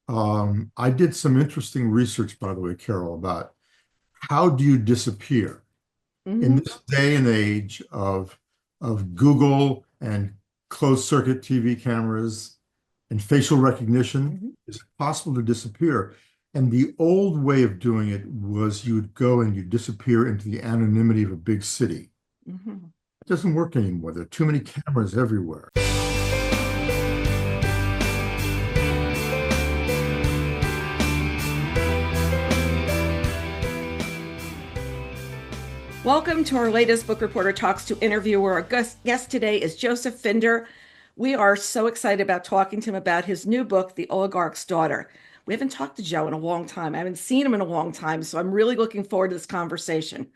I did some interesting research, by the way, Carol, about how do you disappear in Hmm. this day and age of Google and closed circuit TV cameras and facial recognition. Hmm. Is it possible to disappear? And the old way of doing it was you would go and you disappear into the anonymity of a big city. Hmm. It doesn't work anymore. There are too many cameras everywhere. Welcome to our latest Book Reporter Talks to interview, where our guest today is Joseph Finder. We are so excited about talking to him about his new book, The Oligarch's Daughter. We haven't talked to Joe in a long time. I haven't seen him in a long time, so I'm really looking forward to this conversation.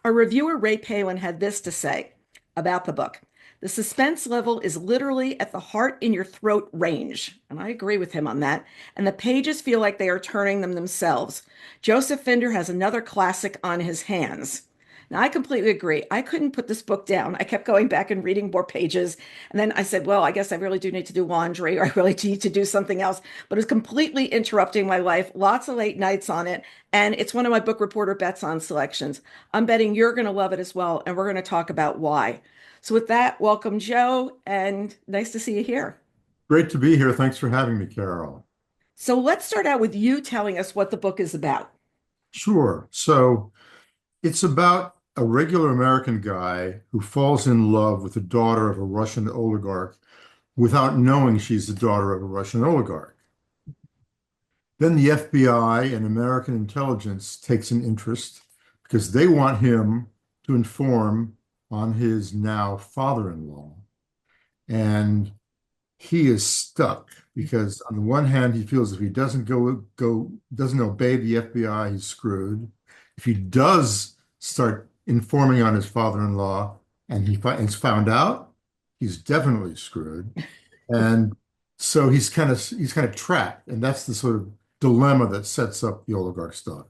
Our reviewer, Ray Palin, had this to say about the book. The suspense level is literally at the heart in your throat range. And I agree with him on that. And the pages feel like they are turning them themselves. Joseph Finder has another classic on his hands. Now, I completely agree. I couldn't put this book down. I kept going back and reading more pages. And then I said, well, I guess I really do need to do laundry, or I really need to do something else. But it's completely interrupting my life. Lots of late nights on it. And it's one of my book reporter bets on selections. I'm betting you're going to love it as well. And we're going to talk about why. So, with that, welcome, Joe. And nice to see you here. Great to be here. Thanks for having me, Carol. So, let's start out with you telling us what the book is about. Sure. So it's about a regular American guy who falls in love with the daughter of a Russian oligarch without knowing she's the daughter of a Russian oligarch. Then the FBI and American intelligence takes an interest because they want him to inform on his now father-in-law. And he is stuck because on the one hand, he feels if he doesn't obey the FBI, he's screwed. If he does start informing on his father-in-law and it's found out, he's definitely screwed. And so he's kind of trapped, and that's the sort of dilemma that sets up the oligarch's daughter.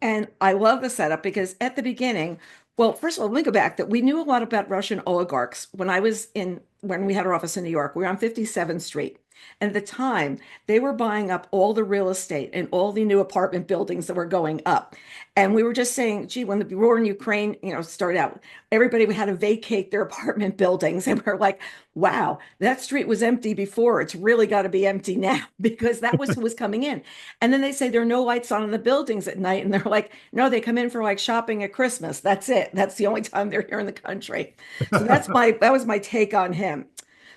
And I love the setup because at the beginning, well, first of all, let me go back that we knew a lot about Russian oligarchs when we had our office in New York. We were on 57th Street. And at the time, they were buying up all the real estate and all the new apartment buildings that were going up. And we were just saying, gee, when the war in Ukraine, started out, everybody had to vacate their apartment buildings. And we're like, wow, that street was empty before. It's really got to be empty now because that was who was coming in. And then they say there are no lights on in the buildings at night. And they're like, no, they come in for like shopping at Christmas. That's it. That's the only time they're here in the country. So that was my take on him.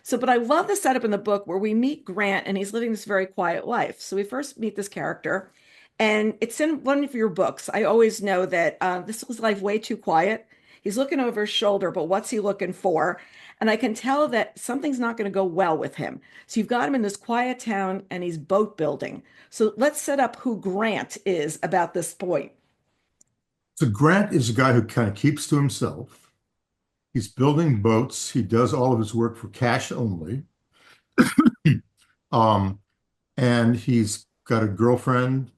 So, but I love the setup in the book where we meet Grant and he's living this very quiet life. So we first meet this character and it's in one of your books. I always know that this was life way too quiet. He's looking over his shoulder, but what's he looking for? And I can tell that something's not going to go well with him. So you've got him in this quiet town and he's boat building. So let's set up who Grant is about this point. So Grant is a guy who kind of keeps to himself. He's building boats. He does all of his work for cash only. Um, and he's got a girlfriend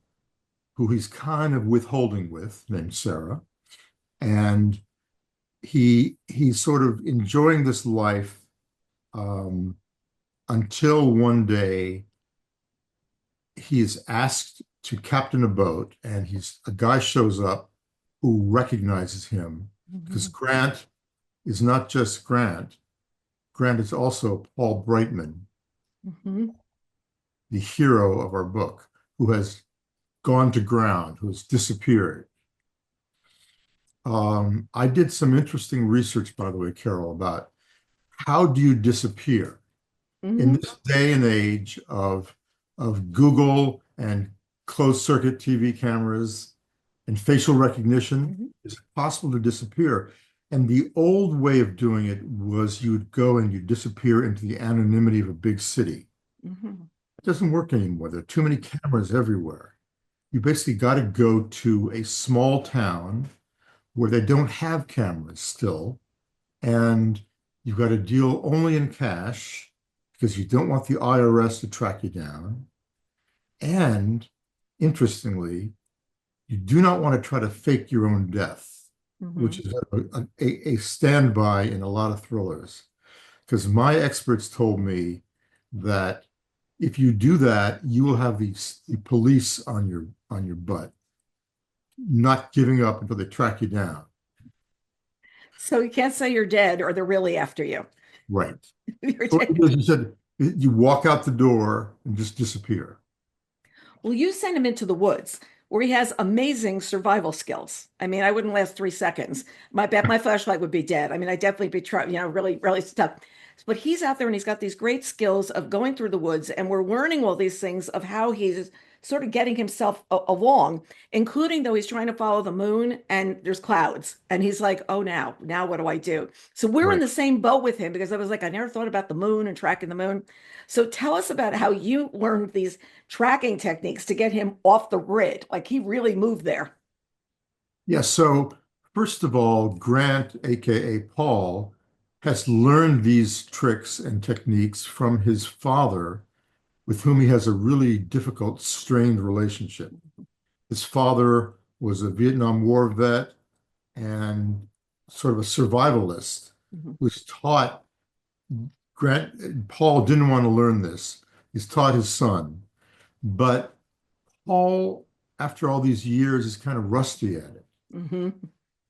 who he's kind of withholding with, named Sarah. And he's sort of enjoying this life um, until one day he is asked to captain a boat, and a guy shows up who recognizes him because Mhm. Grant is not just Grant. Grant is also Paul Brightman, Mhm. the hero of our book, who has gone to ground, who has disappeared. I did some interesting research, by the way, Carol, about how do you disappear in Mhm. this day and age of Google and closed circuit TV cameras and facial recognition. Mhm. Is it possible to disappear? And the old way of doing it was you would go and you disappear into the anonymity of a big city. Mhm. It doesn't work anymore. There are too many cameras everywhere. You basically got to go to a small town where they don't have cameras still, and you've got to deal only in cash because you don't want the IRS to track you down. And interestingly, you do not want to try to fake your own death, which Mhm. is a standby in a lot of thrillers. Because my experts told me that if you do that, you will have the police on your butt, not giving up until they track you down. So you can't say you're dead or they're really after you. Right. You're So what dead. you do is you said you walk out the door and just disappear. Well, you send him into the woods where he has amazing survival skills. I mean, I wouldn't last 3 seconds. My bet my flashlight would be dead. I mean, I'd definitely be really, really stuck. But he's out there and he's got these great skills of going through the woods, and we're learning all these things of how he's sort of getting himself along, including though he's trying to follow the moon and there's clouds. And he's like, oh, now what do I do? So we're in Right. the same boat with him because I was like, I never thought about the moon and tracking the moon. So tell us about how you learned these tracking techniques to get him off the grid. Like he really moved there. Yeah. So first of all, Grant, aka Paul, has learned these tricks and techniques from his father, with whom he has a really difficult, strained relationship. His father was a Vietnam War vet and sort of a survivalist, Mhm. was taught Grant, Paul didn't want to learn this. He's taught his son, but Paul, after all these years, is kind of rusty at it, Hmm.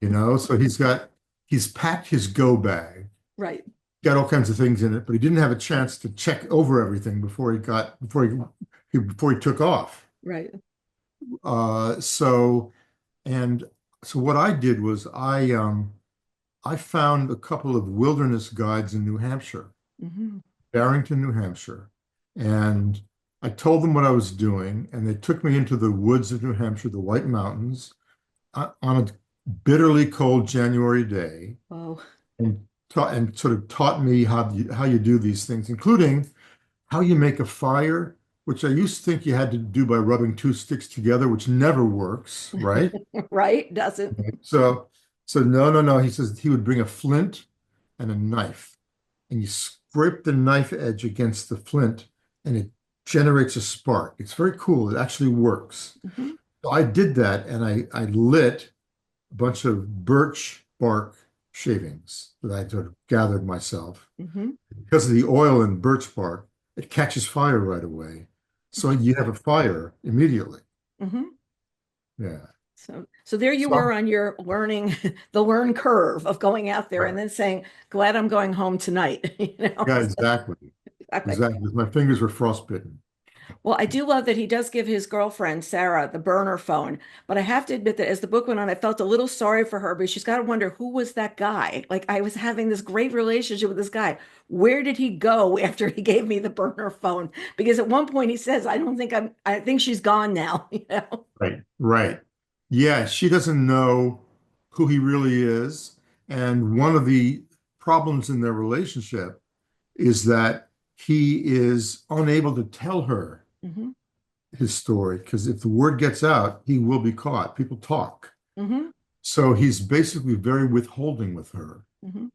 you know? So he's packed his go bag, Right. got all kinds of things in it, but he didn't have a chance to check over everything before he took off. Right. Uh, so and so what I did was I found a couple of wilderness guides in New Hampshire, Hmm. Barrington, New Hampshire, and I told them what I was doing, and they took me into the woods of New Hampshire, the White Mountains, on a bitterly cold January day, Oh. and sort of taught me how you do these things, including how you make a fire, which I used to think you had to do by rubbing two sticks together, which never works, right? Right. Doesn't. So, so no, no, no. He says he would bring a flint and a knife, and you scrape the knife edge against the flint, and it generates a spark. It's very cool. It actually works. Hmm. So I did that, and I lit a bunch of birch bark shavings that I sort of gathered myself. Hmm. Because of the oil in birch bark, it catches fire right away. So you have a fire immediately. Hmm. Yeah. So there you were So, on your learning, the learn curve of going out there and right. then saying, glad I'm going home tonight. Yeah, exactly. Exactly. Exactly. My fingers were frostbitten. Well, I do love that he does give his girlfriend, Sarah, the burner phone. But I have to admit that as the book went on, I felt a little sorry for her because she's got to wonder who was that guy? Like I was having this great relationship with this guy. Where did he go after he gave me the burner phone? Because at one point he says, I think she's gone now, you know? Right. Right. Yeah, she doesn't know who he really is. And one of the problems in their relationship is that he is unable to tell her Hmm. his story because if the word gets out, he will be caught. People talk. Hmm. So he's basically very withholding with her. Hmm.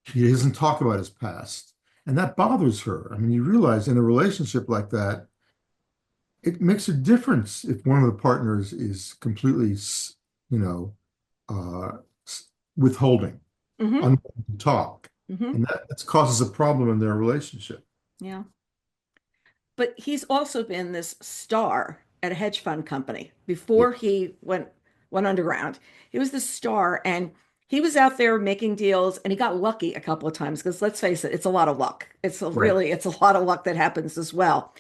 He doesn't talk about his past. And that bothers her. I mean, you realize in a relationship like that, it makes a difference if one of the partners is completely, you know, uh, withholding, Hmm. unwilling to talk. Hmm. And that causes a problem in their relationship. Yeah. But he's also been this star at a hedge fund company Yeah. before he went underground. He was the star and he was out there making deals and he got lucky a couple of times because let's face it, it's a lot of luck. Right. It's a lot of luck that happens as well.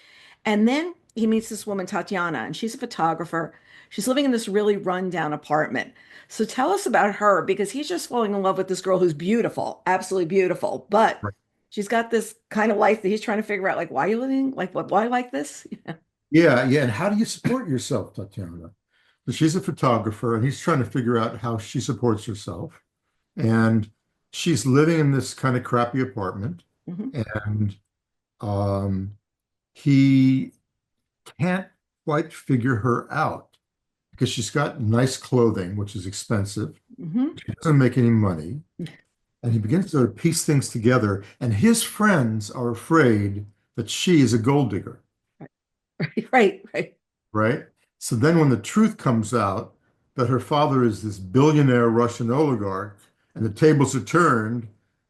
And then he meets this woman, Tatiana, and she's a photographer. She's living in this really rundown apartment. So tell us about her because he's just falling in love with this girl who's beautiful, absolutely beautiful, but Right. she's got this kind of life that he's trying to figure out, like, why are you living? Like, what, why like this? Yeah. Yeah. And how do you support yourself, Tatiana? So she's a photographer and he's trying to figure out how she supports herself. And she's living in this kind of crappy apartment. Hmm. And um, he can't quite figure her out because she's got nice clothing, which is expensive. Hmm. She doesn't make any money. And he begins to sort of piece things together. And his friends are afraid that she is a gold digger, Right, right, right. right? So then when the truth comes out that her father is this billionaire Russian oligarch and the tables are turned,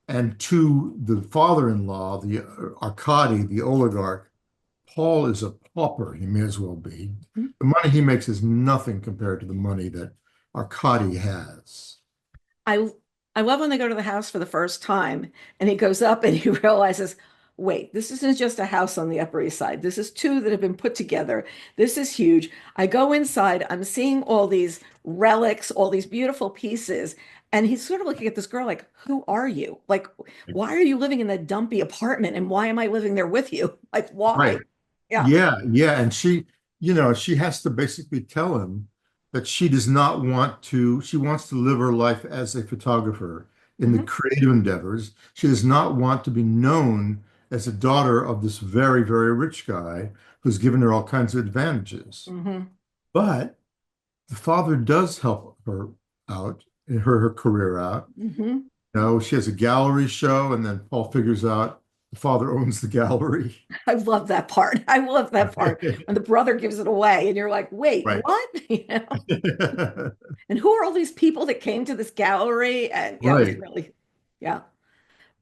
and to the father-in-law, the Arkady, the oligarch, Paul is a pauper. He may as well be. The money he makes is nothing compared to the money that Arkady has. I I love when they go to the house for the first time and he goes up and he realizes, wait, this isn't just a house on the Upper East Side. This is two that have been put together. This is huge. I go inside, I'm seeing all these relics, all these beautiful pieces, and he's sort of looking at this girl like, who are you? Like, why are you living in that dumpy apartment and why am I living there with you? Like, why? Right. Yeah. Yeah, yeah. And she has to basically tell him that she does not want to, she wants to live her life as a photographer in the Hmm. creative endeavors. She does not want to be known as a daughter of this very, very rich guy who's given her all kinds of advantages. Hmm. But the father does help her out, her career out. Hmm. She has a gallery show, and then Paul figures out the father owns the gallery. I love that part. I love that part when the brother gives it away and you're like, wait, Right. what? You know? And who are all these people that came to this gallery? And yeah, it was Right. really, yeah.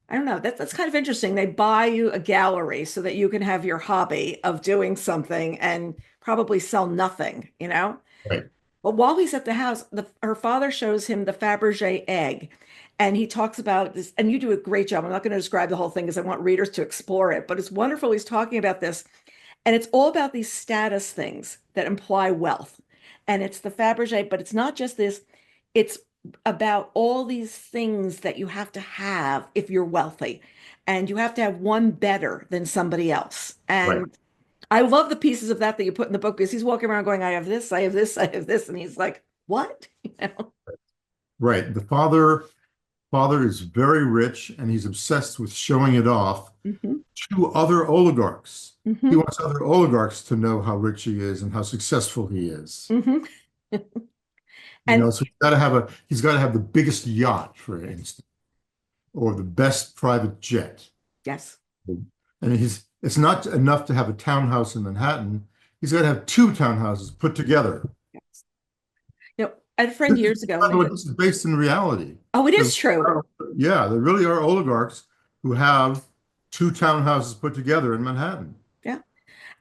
I don't know. That's kind of interesting. They buy you a gallery so that you can have your hobby of doing something and probably sell nothing, you know? Right. But while he's at the house, her father shows him the Fabergé egg. And he talks about this, and you do a great job. I'm not going to describe the whole thing because I want readers to explore it, but it's wonderful. He's talking about this, and it's all about these status things that imply wealth. And it's the Fabergé, but it's not just this, it's about all these things that you have to have if you're wealthy. And you have to have one better than somebody else. Right. And I love the pieces of that you put in the book because he's walking around going, I have this, I have this, I have this. And he's like, what? You know? Right. The father is very rich and he's obsessed with showing it off Hmm. to other oligarchs. He Hmm. wants other oligarchs to know how rich he is and how successful he is. Hmm. And So he's got to have the biggest yacht, for instance, or the best private jet. yes. And it's not enough to have a townhouse in Manhattan. He's got to have two townhouses put together. Yes. I had a friend years ago, By and the I way, said, this is based in reality. oh, it There is true. Yeah, there really are oligarchs who have two townhouses put together in Manhattan. Yeah.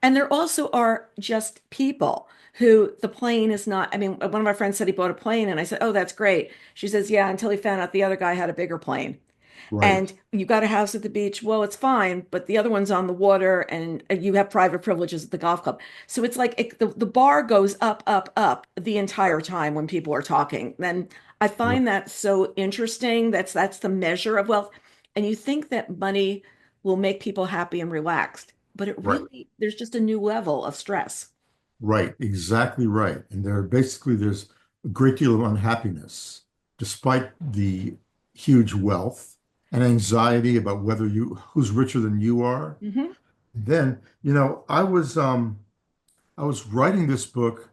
And there also are just people who the plane is not. I mean, one of my friends said he bought a plane, and I said, oh, that's great. She says, yeah, until he found out the other guy had a bigger plane. Right, And you got a house at the beach. Well, it's fine, but the other one's on the water, and you have private privileges at the golf club. So it's like the bar goes up, up, up the entire time when people are talking. And I right, find that so interesting. That's the measure of wealth. And you think that money will make people happy and relaxed, but it right, really, there's just a new level of stress. right, exactly right. And there's a great deal of unhappiness, despite the huge wealth and anxiety about who's richer than you are. Hmm. Then, I was writing this book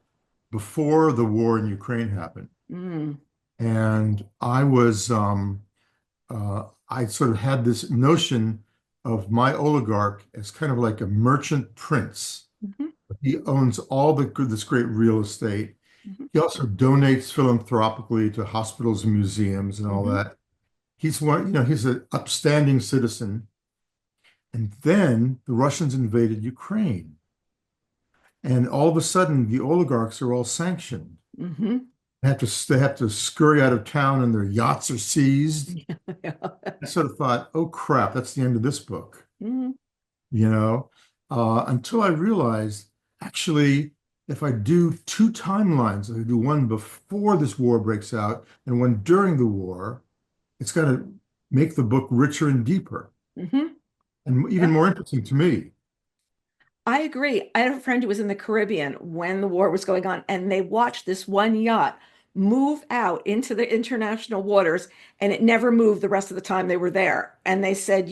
before the war in Ukraine happened. Mm. And I sort of had this notion of my oligarch as kind of like a merchant prince. Hmm. He owns all this great real estate. Hmm. He also donates philanthropically to hospitals and museums and all Hmm. that. He's an upstanding citizen. And then the Russians invaded Ukraine. And all of a sudden, the oligarchs are all sanctioned. Hmm. They have to scurry out of town and their yachts are seized. Yeah. I sort of thought, oh crap, that's the end of this book, Hmm. you know, until I realized actually, if I do two timelines, I do one before this war breaks out and one during the war, it's going to make the book richer and deeper Hmm. and even more interesting to me. I agree. I had a friend who was in the Caribbean when the war was going on, and they watched this one yacht move out into the international waters, and it never moved the rest of the time they were there. And they said,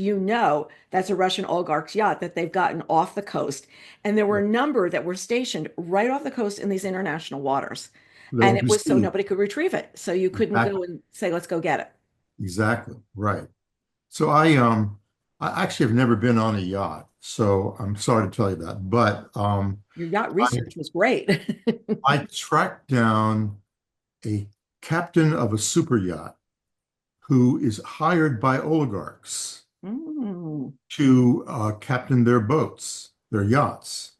that's a Russian oligarch's yacht that they've gotten off the coast. And there were a number that were stationed right off the coast in these international waters. They And won't it be was so seized. nobody could retrieve it. So you couldn't go Exactly, and say, let's go get it. exactly, right. So I actually have never been on a yacht, so I'm sorry to tell you that. But Your yacht I research was great. I tracked down a captain of a super yacht who is hired by oligarchs Mm. to captain their boats. their yachts.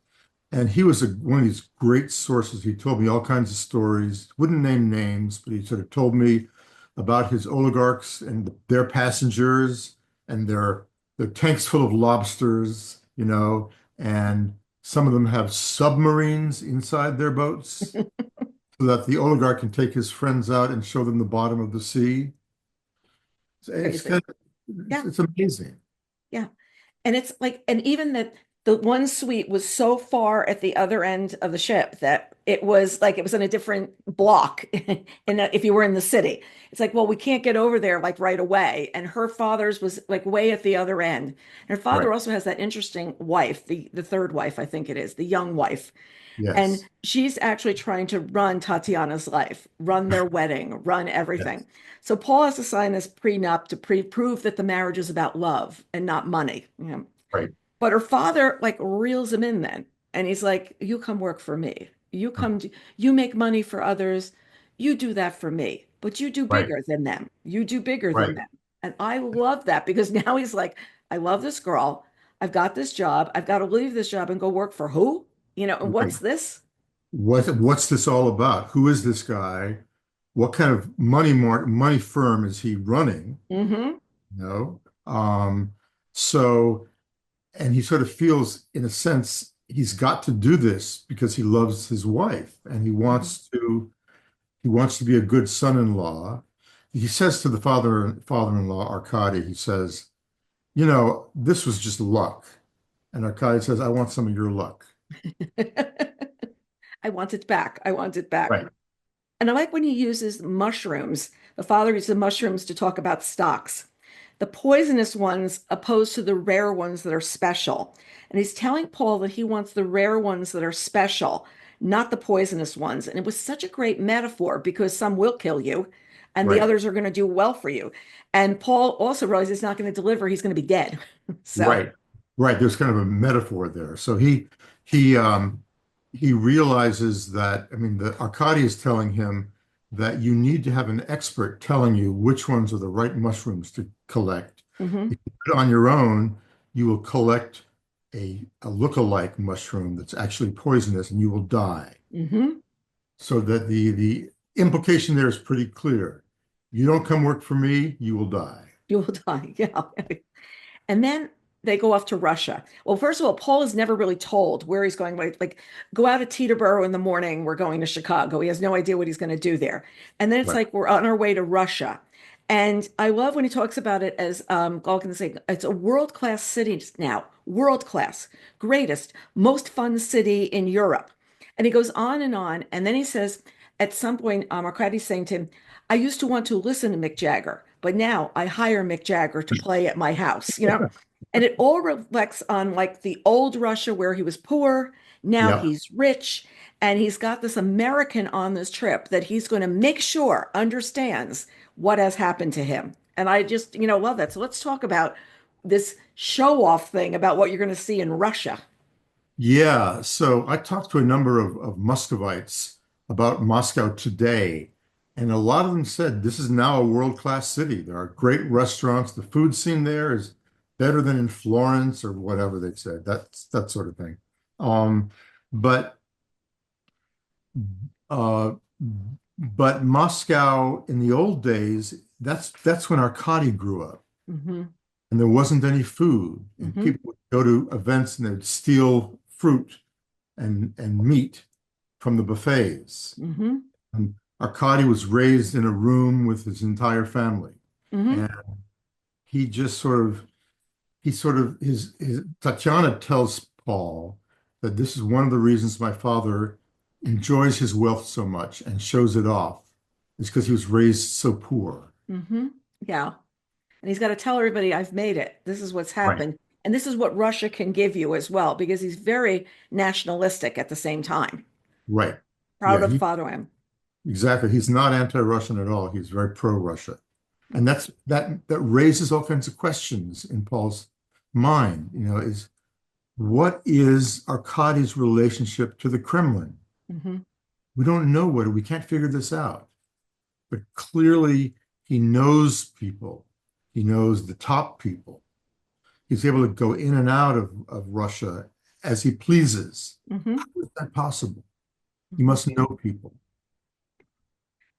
And he was one of these great sources. He told me all kinds of stories, wouldn't name names, but he sort of told me about his oligarchs and their passengers and their tanks full of lobsters, and some of them have submarines inside their boats so that the oligarch can take his friends out and show them the bottom of the sea. It's Crazy. kind of, Yeah. it's amazing. Yeah. And it's like, and even that the one suite was so far at the other end of the ship that it was like it was in a different block. And if you were in the city, it's like, well, we can't get over there like right away. And her father's was like way at the other end. And her father Right. also has that interesting wife, the third wife, I think it is, the young wife. And Yes. she's actually trying to run Tatiana's life, run their wedding, run everything. Yes. So Paul has to sign this prenup to prove that the marriage is about love and not money. Right. But her father like reels him in then. And he's like, you come work for me. You make money for others. You do that for me, but you do Right. bigger than them. You do bigger than Right. them. And I love that because now he's like, I love this girl. I've got this job. I've got to leave this job and go work for who? And Right. what's this? What's this all about? Who is this guy? What kind of money firm is he running? Hmm. You know? So, and he sort of feels, in a sense, he's got to do this because he loves his wife and he wants to be a good son-in-law. He says to the father-in-law, Arkady, he says, this was just luck. And Arkady says, I want some of your luck. I want it back. I want it back. Right. And I like when he uses mushrooms. The father uses mushrooms to talk about stocks. The poisonous ones opposed to the rare ones that are special. And he's telling Paul that he wants the rare ones that are special, not the poisonous ones. And it was such a great metaphor because some will kill you and the Right. others are going to do well for you. And Paul also realizes he's not going to deliver, he's going to be dead. So, Right. Right. There's kind of a metaphor there. So he realizes that, I mean, the Arkady is telling him that you need to have an expert telling you which ones are the right mushrooms to collect. mhm, If you do it on your own, you will collect a look-alike mushroom that's actually poisonous and you will die. mhm. So that the implication there is pretty clear. You don't come work for me, you will die. You will die. Yeah. And then they go off to Russia. Well, first of all, Paul is never really told where he's going. Like, go out of Teterboro in the morning. We're going to Chicago. He has no idea what he's going to do there. And then it's Right. like we're on our way to Russia. And I love when he talks about it as Galkin is saying, it's a world-class city now, world class, greatest, most fun city in Europe. And he goes on and on. And then he says, at some point, Arcadi's saying to him, I used to want to listen to Mick Jagger, but now I hire Mick Jagger to play at my house. And it all reflects on like the old Russia where he was poor, now Yeah. he's rich, and he's got this American on this trip that he's going to make sure understands what has happened to him. And I just, love that. So let's talk about this show off thing about what you're going to see in Russia. Yeah, so I talked to a number of Muscovites about Moscow today, and a lot of them said this is now a world-class city. There are great restaurants. The food scene there is better than in Florence or whatever they said. That's that sort of thing. Um, but uh, but Moscow in the old days, that's when Arkady grew up, Hmm. and there wasn't any food, and Hmm. people would go to events and they'd steal fruit and meat from the buffets. Hmm. And Arkady was raised in a room with his entire family. Hmm. And he just his Tatiana tells Paul that this is one of the reasons my father enjoys his wealth so much and shows it off is because he was raised so poor. Hmm. Yeah. And he's got to tell everybody, I've made it. This is what's Right. happened. And this is what Russia can give you as well, because he's very nationalistic at the same time. Right. Proud Yeah, of Father M. exactly. He's not anti-Russian at all. He's very pro-Russia. And that raises all kinds of questions in Paul's mind, is what is Arkady's relationship to the Kremlin? Hmm. We don't know we can't figure this out. But clearly he knows people. He knows the top people. He's able to go in and out of Russia as he pleases. Hmm. How is that possible? You must know people.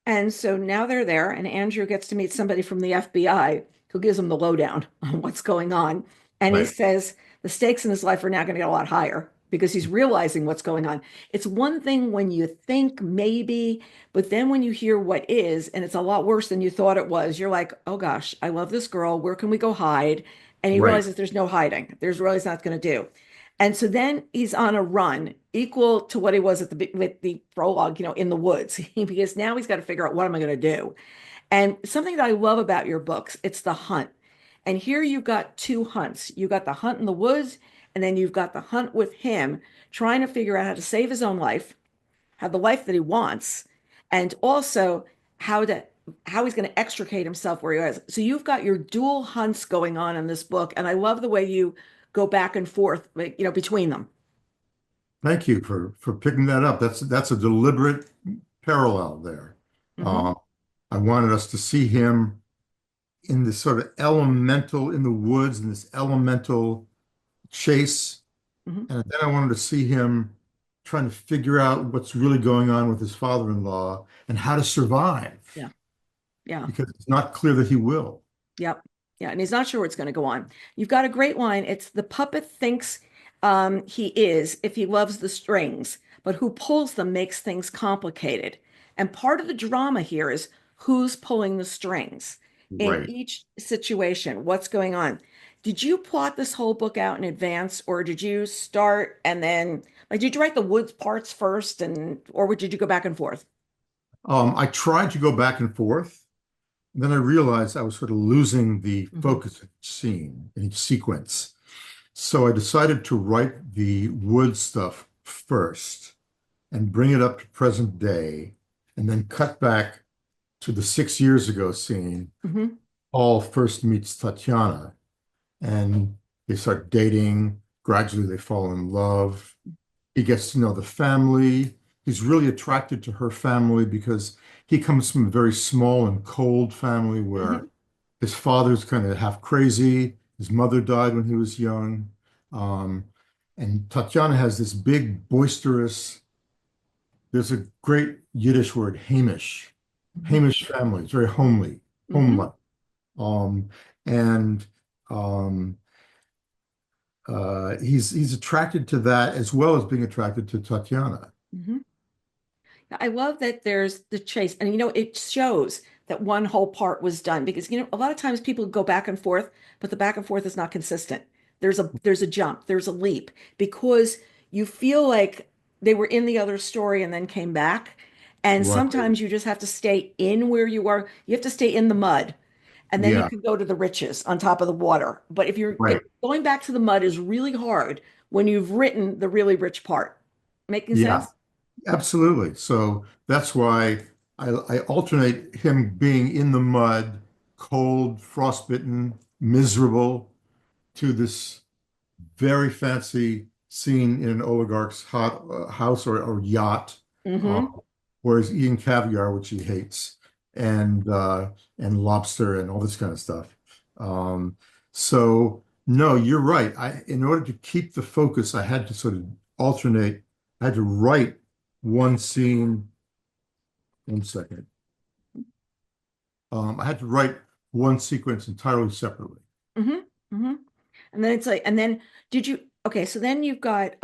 And so now they're there, and Andrew gets to meet somebody from the FBI who gives him the lowdown on what's going on. And he Right, says the stakes in his life are now going to get a lot higher because he's realizing what's going on. It's one thing when you think maybe, but then when you hear what is, and it's a lot worse than you thought it was, you're like, oh gosh, I love this girl. Where can we go hide? And he right. realizes there's no hiding. There's really not going to do. And so then he's on a run equal to what he was at the with the prologue, in the woods, because now he's got to figure out what am I going to do. And something that I love about your books, it's the hunt. And here you've got two hunts. You got the hunt in the woods, and then you've got the hunt with him trying to figure out how to save his own life, have the life that he wants, and also how to how he's going to extricate himself where he is. So you've got your dual hunts going on in this book, and I love the way you go back and forth, between them. Thank you for picking that up. That's a deliberate parallel there. Hmm. Uh, I wanted us to see him in this sort of elemental in the woods, in this elemental chase. Hmm. And then I wanted to see him trying to figure out what's really going on with his father-in-law and how to survive, Yeah. Yeah. because it's not clear that he will. Yep. Yeah. And he's not sure what's going to go on. You've got a great line. It's the puppet thinks he is if he loves the strings, but who pulls them makes things complicated. And part of the drama here is who's pulling the strings in Right. each situation, what's going on. Did you plot this whole book out in advance, or did you start and then, like, did you write the woods parts first, or did you go back and forth? I tried to go back and forth, and then I realized I was sort of losing the Hmm. focus of each scene in each sequence. So I decided to write the wood stuff first and bring it up to present day, and then cut back to the 6 years ago scene. Hmm. Paul first meets Tatiana, and they start dating. Gradually, they fall in love. He gets to know the family. He's really attracted to her family because he comes from a very small and cold family where Hmm. his father's kind of half crazy. His mother died when he was young. Um, and Tatiana has this big, boisterous, there's a great Yiddish word, Hamish. Hmm. Hamish family. It's very homely, Hmm. homelike. Um, and um, he's attracted to that as well as being attracted to Tatiana. Hmm. I love that there's the chase, and it shows that one whole part was done because a lot of times people go back and forth, but the back and forth is not consistent. There's a jump, there's a leap because you feel like they were in the other story and then came back. And Right. sometimes you just have to stay in where you are. You have to stay in the mud, and then you Yeah. can go to the riches on top of the water. But if Right. going back to the mud is really hard when you've written the really rich part. Making Yeah. sense? Absolutely. So that's why I alternate him being in the mud, cold, frostbitten, miserable, to this very fancy scene in an oligarch's house or yacht, uh, Hmm. where he's eating caviar, which he hates, and lobster and all this kind of stuff. Um, so no, you're right. In order to keep the focus, I had to sort of alternate. I had to write one scene. One second. I had to write one sequence entirely separately. Hmm. Hmm. And then it's like, and then okay, so then you've got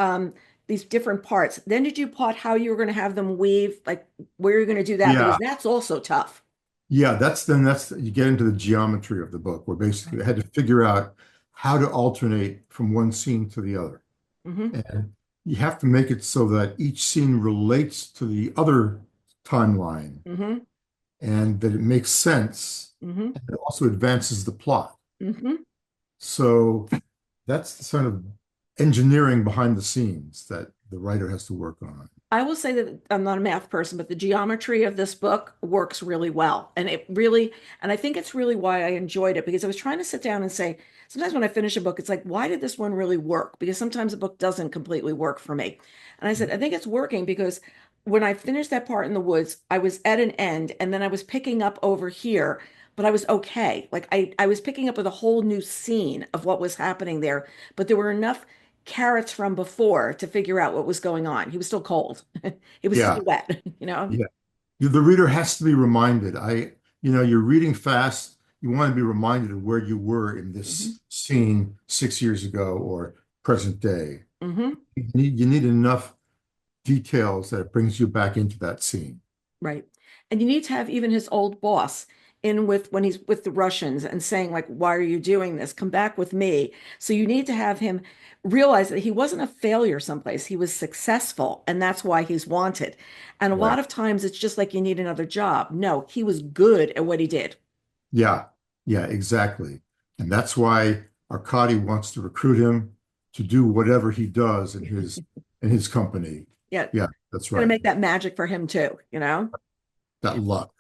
these different parts. Then did you plot how you were going to have them weave, like where you're going to do that? Yeah, Because that's also tough. yeah. That's you get into the geometry of the book, where basically I had to figure out how to alternate from one scene to the other, Hmm. and you have to make it so that each scene relates to the other timeline, Hmm. and that it makes sense, Hmm. and it also advances the plot. Hmm. So that's the sort of engineering behind the scenes that the writer has to work on. I will say that I'm not a math person, but the geometry of this book works really well. And I think it's really why I enjoyed it because I was trying to sit down and say, sometimes when I finish a book, it's like, why did this one really work? Because sometimes a book doesn't completely work for me. And I said, I think it's working because when I finished that part in the woods, I was at an end and then I was picking up over here, but I was okay. Like I was picking up with a whole new scene of what was happening there, but there were enough carrots from before to figure out what was going on. He was still cold. He was Yeah, still wet, you know? yeah. The reader has to be reminded. You're reading fast. You want to be reminded of where you were in Hmm. this scene 6 years ago or present day. Hmm. You need enough details that it brings you back into that scene. Right. And you need to have even his old boss in with when he's with the Russians and saying, like, why are you doing this? Come back with me. So you need to have him realize that he wasn't a failure someplace. He was successful, and that's why he's wanted. And a lot Right. of times it's just like you need another job. No, he was good at what he did. Yeah. Yeah, exactly. And that's why Arkady wants to recruit him to do whatever he does in his company. Yeah, Yeah, that's gonna right. make that magic for him too, you know? That luck.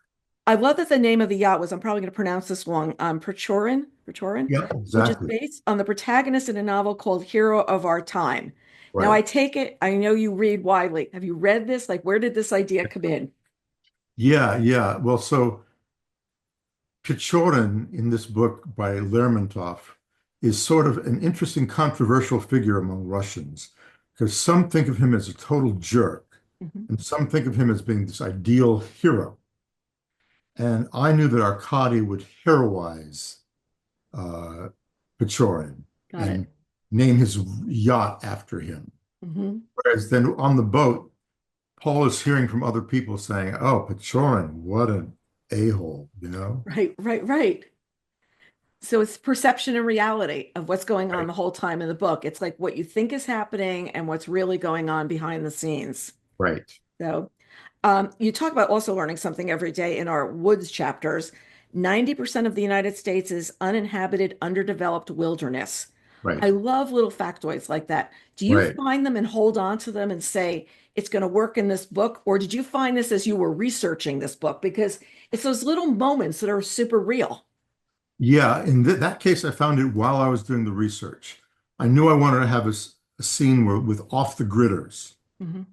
I love that the name of the yacht was, I'm probably going to pronounce this wrong, Prochorin, Yeah, which is exactly. based on the protagonist in a novel called Hero of Our Time. Now, I Right. take it, I know you read widely. Have you read this? Like, where did this idea come in? Yeah, yeah. Well, so Pechorin in this book by Lermontov is sort of an interesting controversial figure among Russians because some think of him as a total jerk Mhm. and some think of him as being this ideal hero. And I knew that Arkady would heroize uh, Pechorin Got and it. name his yacht after him. Hmm. Whereas then on the boat, Paul is hearing from other people saying, "Oh, Pechorin, what an a-hole," you know? Right, right, right. So it's perception and reality of what's going on Right. the whole time in the book. It's like what you think is happening and what's really going on behind the scenes. Right. So, you talk about also learning something every day in our woods chapters. 90% of the United States is uninhabited, underdeveloped wilderness. I Right. love little factoids like that. Do you Right. find them and hold on to them and say, it's going to work in this book? Or did you find this as you were researching this book? Because it's those little moments that are super real. Yeah, in that case, I found it while I was doing the research. I knew I wanted to have a scene with off the gridders. Mhm.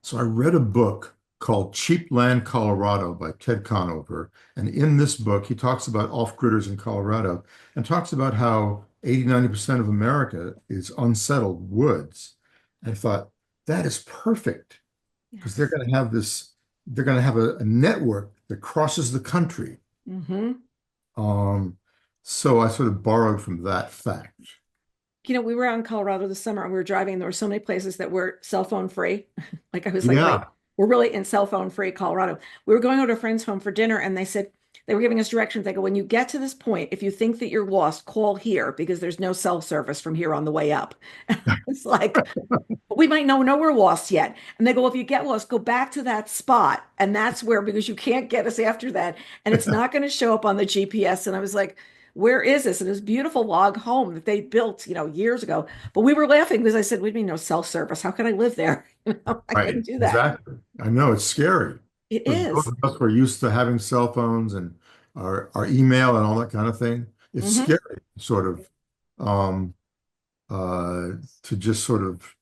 So I read a book called Cheap Land, Colorado by Ted Conover. And in this book, he talks about off-gridders in Colorado and talks about how 80–90% of America is unsettled woods. And I thought, that is perfect because they're Yes. going to have they're going to have a network that crosses the country. Hmm. Um, so I sort of borrowed from that fact. We were out in Colorado this summer and we were driving, and there were so many places that were cell phone free. Like I was like, wait, Yeah. we're really in cell phone free Colorado. We were going over to a friend's home for dinner and they said they were giving us directions. They go, when you get to this point, if you think that you're lost, call here because there's no cell service from here on the way up. It's like, we might know we're lost yet. And they go, well, if you get lost, go back to that spot. And that's where, because you can't get us after that. And it's not going to show up on the GPS. And I was like, where is this? And this beautiful log home that they built, years ago. But we were laughing because I said, we mean no cell service. How can I live there? I Right. couldn't do that. Exactly. I know it's scary It because those is. of us who are used to having cell phones and our email and all that kind of thing. It's Hmm. scary, sort of, um, to just sort of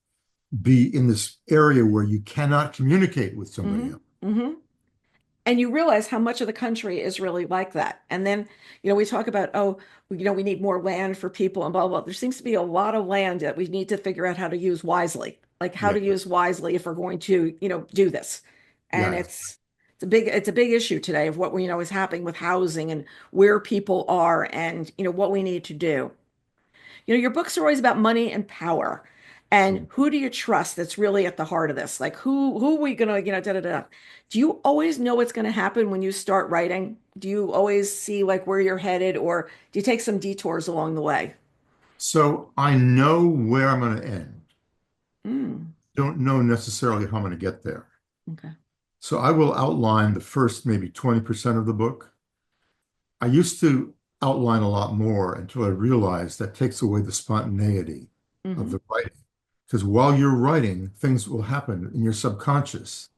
be in this area where you cannot communicate with somebody Hmm. else. Hmm. And you realize how much of the country is really like that. And then, we talk about, oh, we need more land for people and blah, blah, blah. There seems to be a lot of land that we need to figure out how to use wisely, like how Yeah. to use wisely if we're going to, do this. And Yeah. it's a big issue today of what is happening with housing and where people are and, what we need to do. Your books are always about money and power. And who do you trust that's really at the heart of this? Like who are we gonna, da da da. Do you always know what's gonna happen when you start writing? Do you always see like where you're headed, or do you take some detours along the way? So I know where I'm going to end. Mm, Don't know necessarily how I'm going to get there. okay. So I will outline the first maybe 20% of the book. I used to outline a lot more until I realized that takes away the spontaneity of Hmm. the writing. Because while you're writing, things will happen in your subconscious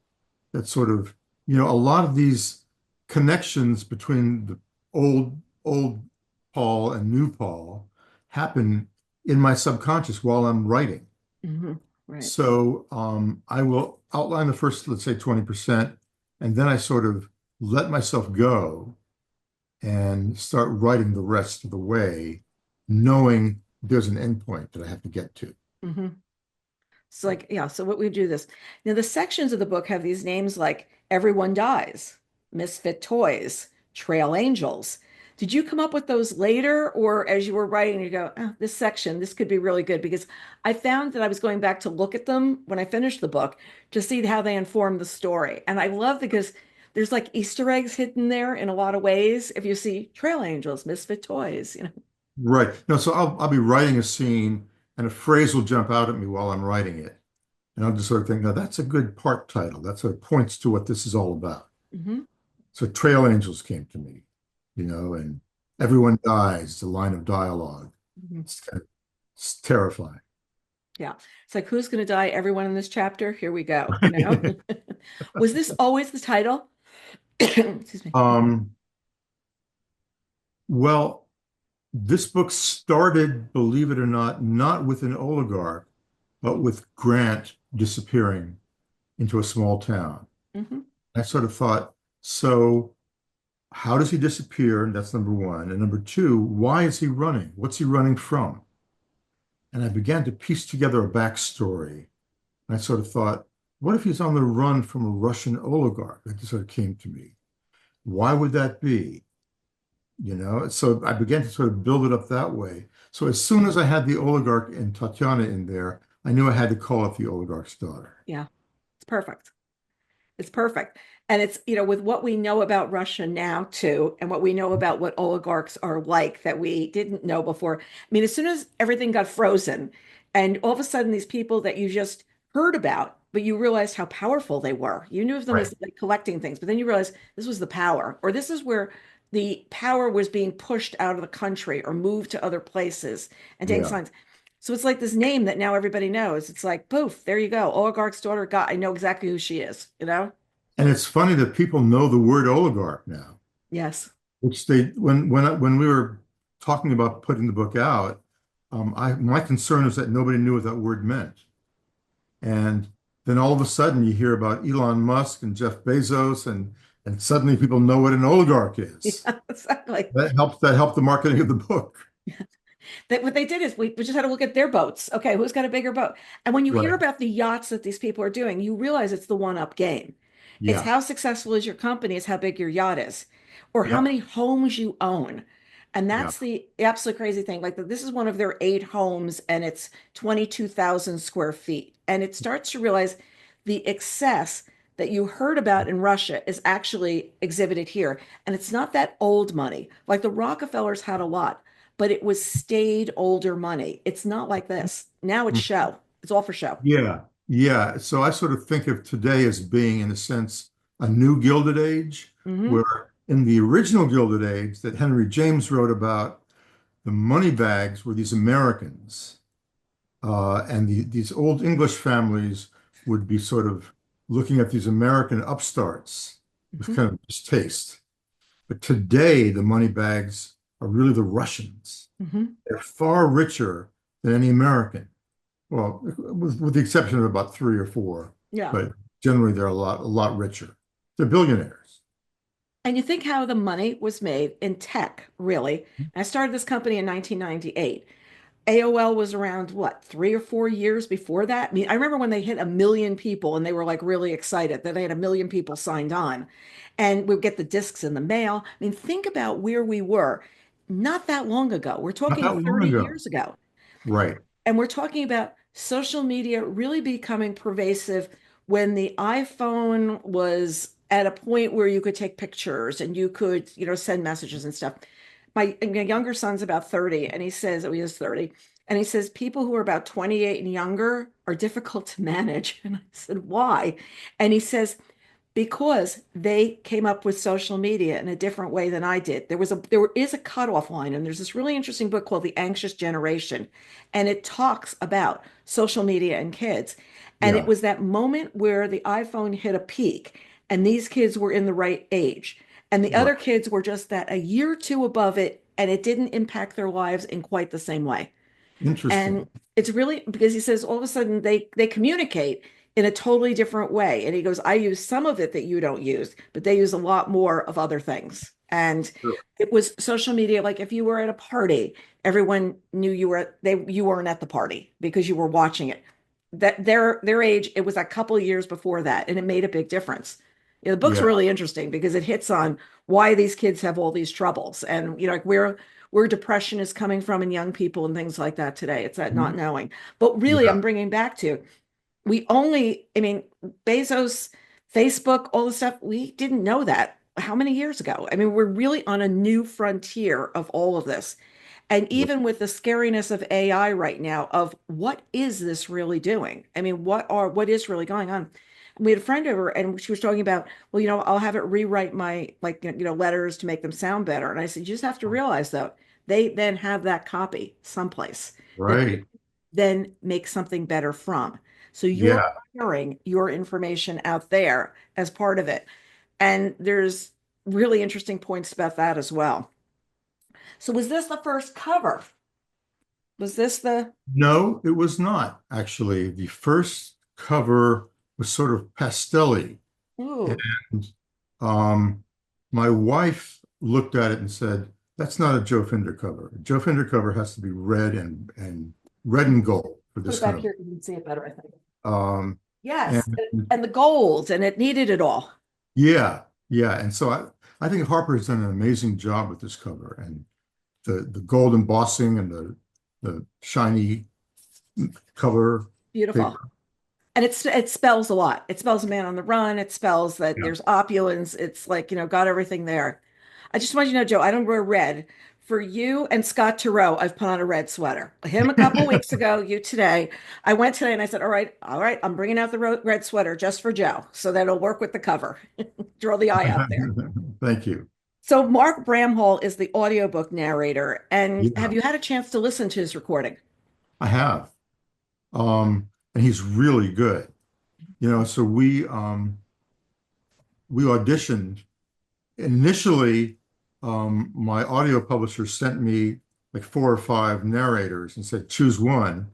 that sort of, a lot of these connections between the old Paul and new Paul happen in my subconscious while I'm writing. Hmm. Right. So I will outline the first, let's say 20%, and then I sort of let myself go and start writing the rest of the way, knowing there's an endpoint that I have to get to. Hmm. So like, yeah, so what we do this. Now the sections of the book have these names like Everyone Dies, Misfit Toys, Trail Angels. Did you come up with those later, or as you were writing, you go, oh, this section, this could be really good? Because I found that I was going back to look at them when I finished the book to see how they inform the story. And I love because there's like Easter eggs hidden there in a lot of ways. If you see Trail Angels, Misfit Toys, you know. Right. No, so I'll be writing a scene and a phrase will jump out at me while I'm writing it. And I'll just sort of think, no, that's a good part title. That sort of points to what this is all about. Hmm. So Trail Angels came to me, and everyone dies, the line of dialogue. It's terrifying. Yeah. It's like, who's going to die? Everyone in this chapter? Here we go. You know? Was this always the title? Excuse me. Um, well, this book started, believe it or not with an oligarch, but with Grant disappearing into a small town. Hmm. I sort of thought, so how does he disappear? That's number one. And number two, why is he running? What's he running from? And I began to piece together a backstory. And I sort of thought, what if he's on the run from a Russian oligarch? That just sort of came to me. Why would that be? So I began to sort of build it up that way. So as soon as I had the oligarch and Tatiana in there, I knew I had to call it the oligarch's daughter. Yeah. It's perfect. It's perfect. And it's, with what we know about Russia now, too, and what we know about what oligarchs are like that we didn't know before. I mean, as soon as everything got frozen, and all of a sudden, these people that you just heard about, but you realized how powerful they were. You knew of them Right. as like collecting things, but then you realized this was the power, or this is where the power was being pushed out of the country or moved to other places and taking Yeah. signs. So it's like this name that now everybody knows. It's like, poof, there you go. Oligarch's daughter. God, I know exactly who she is, you know? And it's funny that people know the word oligarch now, Yes. which they when we were talking about putting the book out, my concern was that nobody knew what that word meant. And then all of a sudden you hear about Elon Musk and Jeff Bezos and suddenly people know what an oligarch is. Yeah, exactly. That helped the marketing of the book. That what they did is we just had to look at their boats. Okay, who's got a bigger boat? And when you hear Right. about the yachts that these people are doing, you realize it's the one-up game. It's Yeah. how successful is your company, it's how big your yacht is, or how Yep. many homes you own. And Yeah. that's the absolute crazy thing. Like this is one of their 8 homes, and it's 22,000 square feet. And it starts to realize the excess that you heard about in Russia is actually exhibited here. And it's not that old money. Like the Rockefellers had a lot, but it was staid older money. It's not like this. Now it's show. It's all for show. Yeah. Yeah. So I sort of think of today as being, in a sense, a new Gilded Age, Hmm. where in the original Gilded Age that Henry James wrote about, the money bags were these Americans. And these old English families would be sort of looking at these American upstarts with Hmm. kind of distaste. But today, the money bags are really the Russians. Hmm. They're far richer than any American. Well, with the exception of about three or four, Yeah. but generally they're a lot richer. They're billionaires. And you think how the money was made in tech, really. I started this company in 1998. AOL was around what, 3 or 4 years before that? I mean, I remember when they hit 1 million people and they were like really excited that they had 1 million people signed on. And we'd get the discs in the mail. I mean, think about where we were not that long ago. We're Not talking that long 30 ago. years ago. Right. And we're talking about social media really becoming pervasive when the iPhone was at a point where you could take pictures and you could, send messages and stuff. My younger son's about 30, and he says, oh, he is 30, and he says people who are about 28 and younger are difficult to manage. And I said, why? And he says, because they came up with social media in a different way than I did. There is a cutoff line, and there's this really interesting book called The Anxious Generation, and it talks about social media and kids. And it Yeah. was that moment where the iPhone hit a peak, and these kids were in the right age, and the other Right. kids were just that a year or two above it, and it didn't impact their lives in quite the same way. And Interesting. it's really because he says all of a sudden they communicate. in a totally different way. And he goes, I use some of it that you don't use, but they use a lot more of other things. And Sure. it was social media. Like if you were at a party, everyone knew you weren't at the party because you were watching it. That their age, it was a couple of years before that, and it made a big difference. The book's Yeah. really interesting because it hits on why these kids have all these troubles, and like where depression is coming from in young people and things like that today. It's that not Mhm. knowing. But really, Yeah. I'm bringing back to I mean, Bezos, Facebook, all the stuff, we didn't know that how many years ago? I mean, we're really on a new frontier of all of this. And even with the scariness of AI right now, of what is this really doing? I mean, what is really going on? And we had a friend over and she was talking about, well, I'll have it rewrite my like letters to make them sound better. And I said, you just have to realize though, they then have that copy someplace that they Right. then make something better from. So you're Yeah. sharing your information out there as part of it. And there's really interesting points about that as well. So was this the first cover? Was this the No, it was not actually. The first cover was sort of pastelly. ooh, And my wife looked at it and said, that's not a Joe Finder cover. A Joe Finder cover has to be red and red and gold for put this it kind back of here, you can see it better, I think. um Yes, and and the gold, and it needed it all. yeah, yeah. And so I think Harper has done an amazing job with this cover and the gold embossing and the shiny cover Beautiful. paper. And it spells a lot. It spells a man on the run. It spells that Yeah. there's opulence. It's like, got everything there. I just want you to know, Joe, I don't wear red. For you and Scott Turow, I've put on a red sweater. Him a couple weeks ago, you today. I went today and I said, all right, I'm bringing out the red sweater just for Joe so that it'll work with the cover. Draw the eye out there. Thank you. So Mark Bramhall is the audiobook narrator. And have Yeah, you had a chance to listen to his recording? I have. And he's really good. So we auditioned. Initially, my audio publisher sent me like four or five narrators and said, choose one.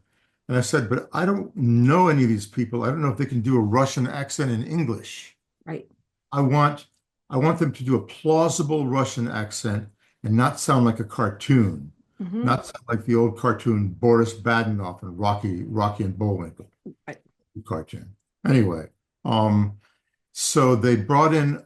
And I said, but I don't know any of these people. I don't know if they can do a Russian accent in English. Right. I want I want them to do a plausible Russian accent and not sound like a cartoon, Hmm. not sound like the old cartoon Boris Badenov and Rocky and Bullwinkle Right. cartoon. Anyway, so they brought in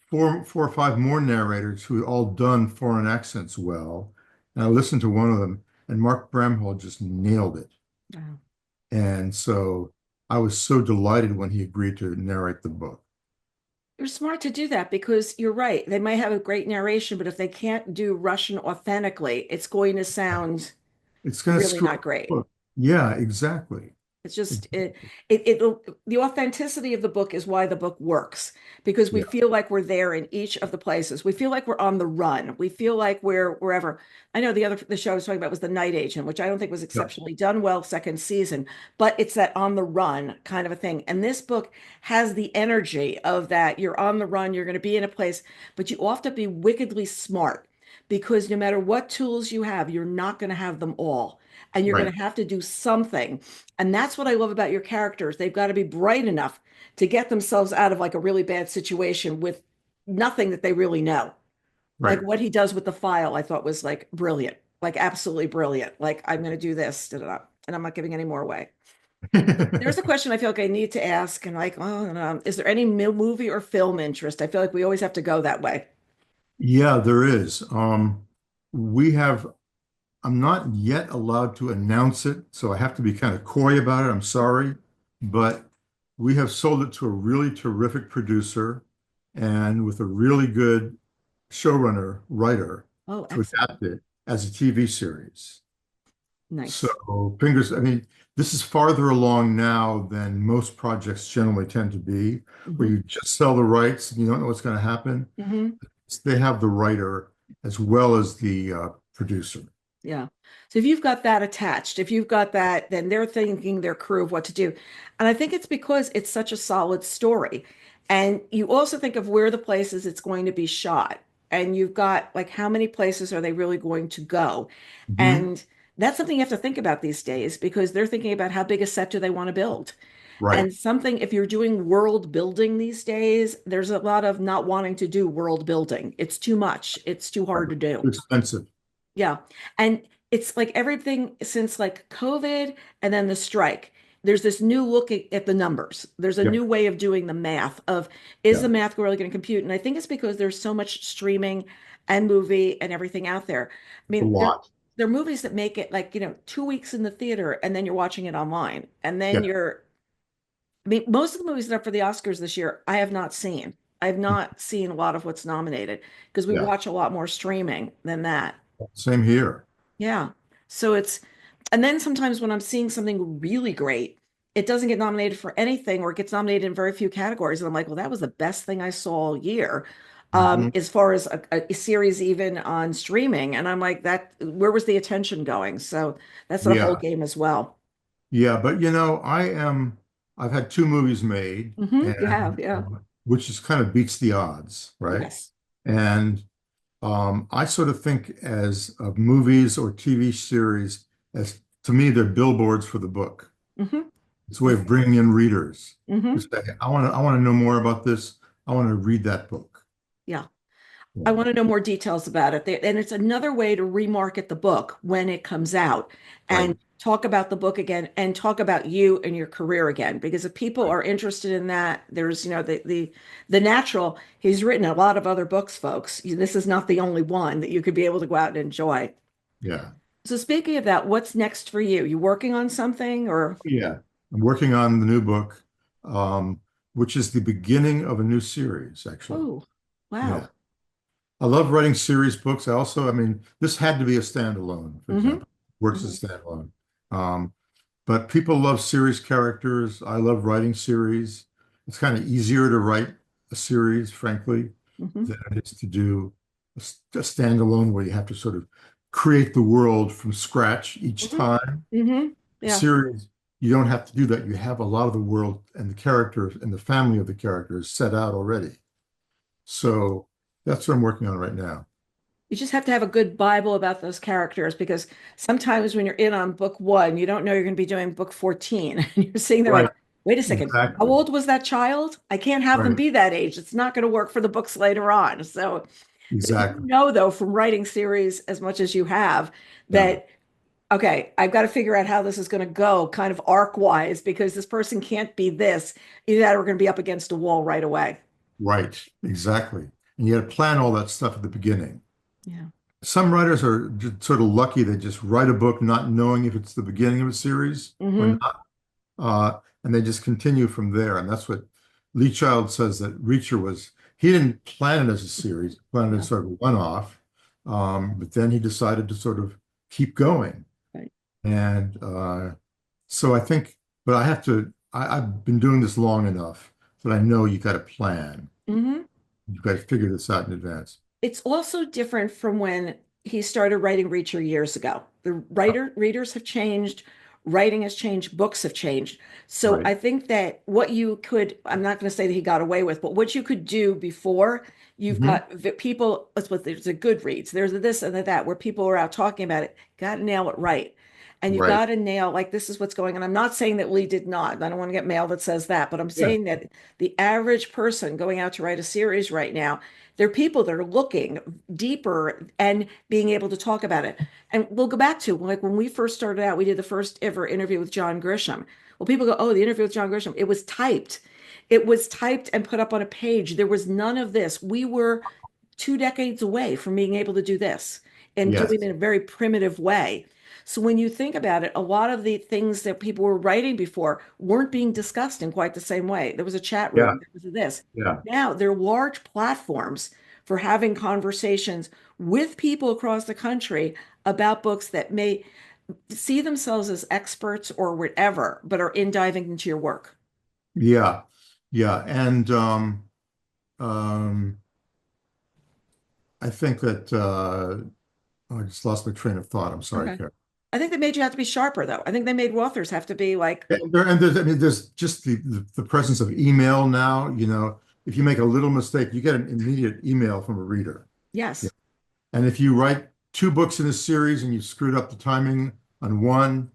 four or five more narrators who had all done foreign accents well. And I listened to one of them, and Mark Bramhall just nailed it. Wow. And so I was so delighted when he agreed to narrate the book. You're smart to do that because you're right. They might have a great narration, but if they can't do Russian authentically, it's going to sound It's going to really screw not up the great. book. Yeah, exactly. It's just it'll the authenticity of the book is why the book works because we Yeah, feel like we're there in each of the places. We feel like we're on the run. We feel like we're wherever. I know the show I was talking about was The Night Agent, which I don't think was yeah, exceptionally done well second season, but it's that on the run kind of a thing. And this book has the energy of that. You're on the run, you're going to be in a place, but you have to be wickedly smart because no matter what tools you have, you're not going to have them all. And you're going right, to have to do something, and that's what I love about your characters. They've got to be bright enough to get themselves out of like a really bad situation with nothing that they really know. Like right. what he does with the file, I thought was like brilliant, like absolutely brilliant. Like, I'm going to do this, da, da, da, and I'm not giving any more away. There's a question I feel like I need to ask, and like, oh, no, is there any movie or film interest? I feel like we always have to go that way. Yeah, there is. We have, I'm not yet allowed to announce it, so I have to be kind of coy about it. I'm sorry, but we have sold it to a really terrific producer and with a really good showrunner, writer Oh, to excellent. adapt it as a TV series. Nice. So I mean, this is farther along now than most projects generally tend to be, where Hmm. you just sell the rights and you don't know what's going to happen. Hmm. They have the writer as well as the producer. Yeah. So if you've got that attached, if you've got that, then they're thinking their crew of what to do. And I think it's because it's such a solid story. And you also think of where the places it's going to be shot. And you've got like how many places are they really going to go? Mhm. And that's something you have to think about these days because they're thinking about how big a set do they want to build. Right. And something, if you're doing world building these days, there's a lot of not wanting to do world building. It's too much. It's too Right. hard to do. Too expensive. Yeah. And it's like everything since like COVID and then the strike. There's this new look at the numbers. There's a Yep. new way of doing the math of is Yeah. the math really going to compute? And I think it's because there's so much streaming and movie and everything out there. I A mean, lot. there are movies that make it like, 2 weeks in the theater and then you're watching it online. And then Yeah. I mean, most of the movies that are for the Oscars this year, I have not seen. I have not seen a lot of what's nominated because we Yeah. watch a lot more streaming than that. Same here. Yeah. So and then sometimes when I'm seeing something really great, it doesn't get nominated for anything or it gets nominated in very few categories. And I'm like, well, that was the best thing I saw all year. Mhm. As far as a series even on streaming. And I'm like, where was the attention going? So that's a whole Yeah. game as well. Yeah. But I've had two movies made, You have, and yeah. which is kind of beats the odds, right? Yes. And I sort of think as of movies or TV series as to me, they're billboards for the book. hmm It's a way of bringing in readers who hmm say, I want to know more about this. I want to read that book. Yeah. Yeah. I want to know more details about it. And it's another way to remarket the book when it comes out Right. and talk about the book again and talk about you and your career again. Because if people Right. are interested in that, there's, the natural, he's written a lot of other books, folks. This is not the only one that you could be able to go out and enjoy. Yeah. So speaking of that, what's next for you? You working on something or Yeah. I'm working on the new book, um, which is the beginning of a new series, actually. oh, Yeah. wow. I love writing series books. I mean, this had to be a standalone, for hmm example. Works as a standalone. Um, but people love series characters. I love writing series. It's kind of easier to write a series, frankly, hmm than it is to do a standalone where you have to sort of create the world from scratch each hmm time. hmm A Yeah. series, you don't have to do that. You have a lot of the world and the characters and the family of the characters set out already. So that's what I'm working on right now. You just have to have a good Bible about those characters because sometimes when you're in on book one, you don't know you're going to be doing book 14. And you're sitting there Right. like, wait a second, how Exactly. old was that child? I can't have them Right. be that age. It's not going to work for the books later on. So you Exactly. know, though, from writing series as much as you have, Yeah. that, okay, I've got to figure out how this is going to go kind of arc wise because this person can't be this. Either that or we're going to be up against a wall right away. Right. Exactly. And you got to plan all that stuff at the beginning. Yeah. Some writers are just sort of lucky. They just write a book not knowing if it's the beginning of a series or hmm not. And they just continue from there. And that's what Lee Child says that Reacher was. He didn't plan it as a series, he planned it Yeah. as sort of a one-off. But then he decided to sort of keep going. Right. And so I think, but I've been doing this long enough that I know you got to plan. hmm You've got to figure this out in advance. It's also different from when he started writing Reacher years ago. The readers have changed, writing has changed, books have changed. So Right. I think that I'm not going to say that he got away with, but what you could do before, you've Mhm. got people, let's put there's a Goodreads, there's a this and a that, where people are out talking about it, got to nail it right. And you Right. got to nail, like, this is what's going on. I'm not saying that Lee did not. I don't want to get mail that says that, but I'm Yeah. saying that the average person going out to write a series right now, they're people that are looking deeper and being able to talk about it. And we'll go back to like when we first started out, we did the first ever interview with John Grisham. Well, people go, oh, the interview with John Grisham. It was typed. It was typed and put up on a page. There was none of this. We were 2 decades away from being able to do this and doing it Yes. in a very primitive way. So when you think about it, a lot of the things that people were writing before weren't being discussed in quite the same way. There was a chat Yeah. room, there was this. Yeah. Now there are large platforms for having conversations with people across the country about books that may see themselves as experts or whatever, but are in diving into your work. Yeah. Yeah. And um, I think that oh, I just lost my train of thought. I'm sorry, Okay. Karen. I think they made you have to be sharper, though. I think they made authors have to be like, There's just the presence of email now. If you make a little mistake, you get an immediate email from a reader. Yeah. yes, And if you write two books in a series and you screwed up the timing on one,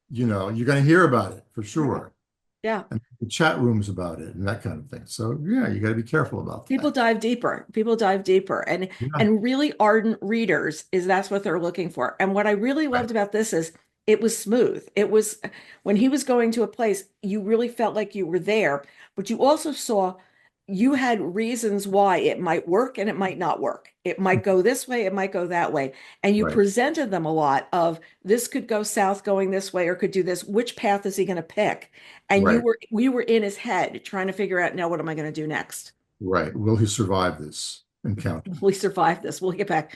you're going to hear about it for Right. sure. Yeah. And the chat rooms about it and that kind of thing. So yeah, you got to be careful about People that. dive deeper. People dive deeper. And Yeah. and really ardent readers is that's what they're looking for. And what I really Right. loved about this is it was smooth. It was when he was going to a place, you really felt like you were there, but you also saw you had reasons why it might work and it might not work. It might go this way, it might go that way. And you Right. presented them a lot of this could go south going this way or could do this. Which path is he going to pick? And Right. we were in his head trying to figure out now what am I going to do next? Right. Will he survive this encounter? We survived this. We'll get back.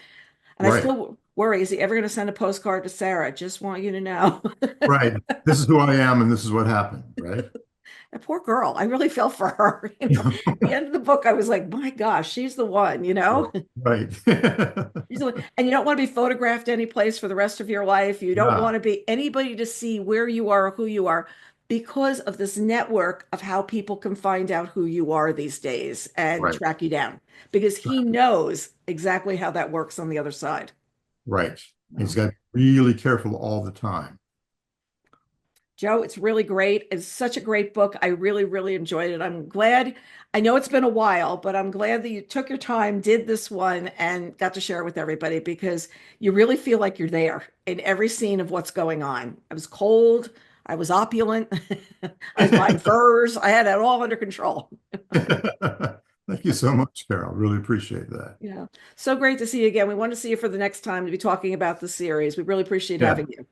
And I Right. still worry, is he ever going to send a postcard to Sarah? Just want you to know. Right. This is who I am and this is what happened. Right. That poor girl. I really felt for her. At the end of the book, I was like, my gosh, she's the one, you know? Right. She's the one. And you don't want to be photographed any place for the rest of your life. You don't Yeah. want to be anybody to see where you are or who you are because of this network of how people can find out who you are these days and Right. track you down because he knows exactly how that works on the other side. Right. He's Well, got to be really careful all the time. Joe, it's really great. It's such a great book. I really, really enjoyed it. I'm glad. I know it's been a while, but I'm glad that you took your time, did this one, and got to share it with everybody because you really feel like you're there in every scene of what's going on. I was cold. I was opulent. I was buying furs. I had it all under control. Thank you so much, Carol. Really appreciate that. Yeah. So great to see you again. We want to see you for the next time to be talking about the series. We really appreciate Yeah. having you.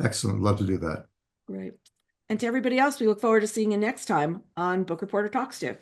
Excellent. Love to do that. Great. And to everybody else, we look forward to seeing you next time on Book Reporter Talks to.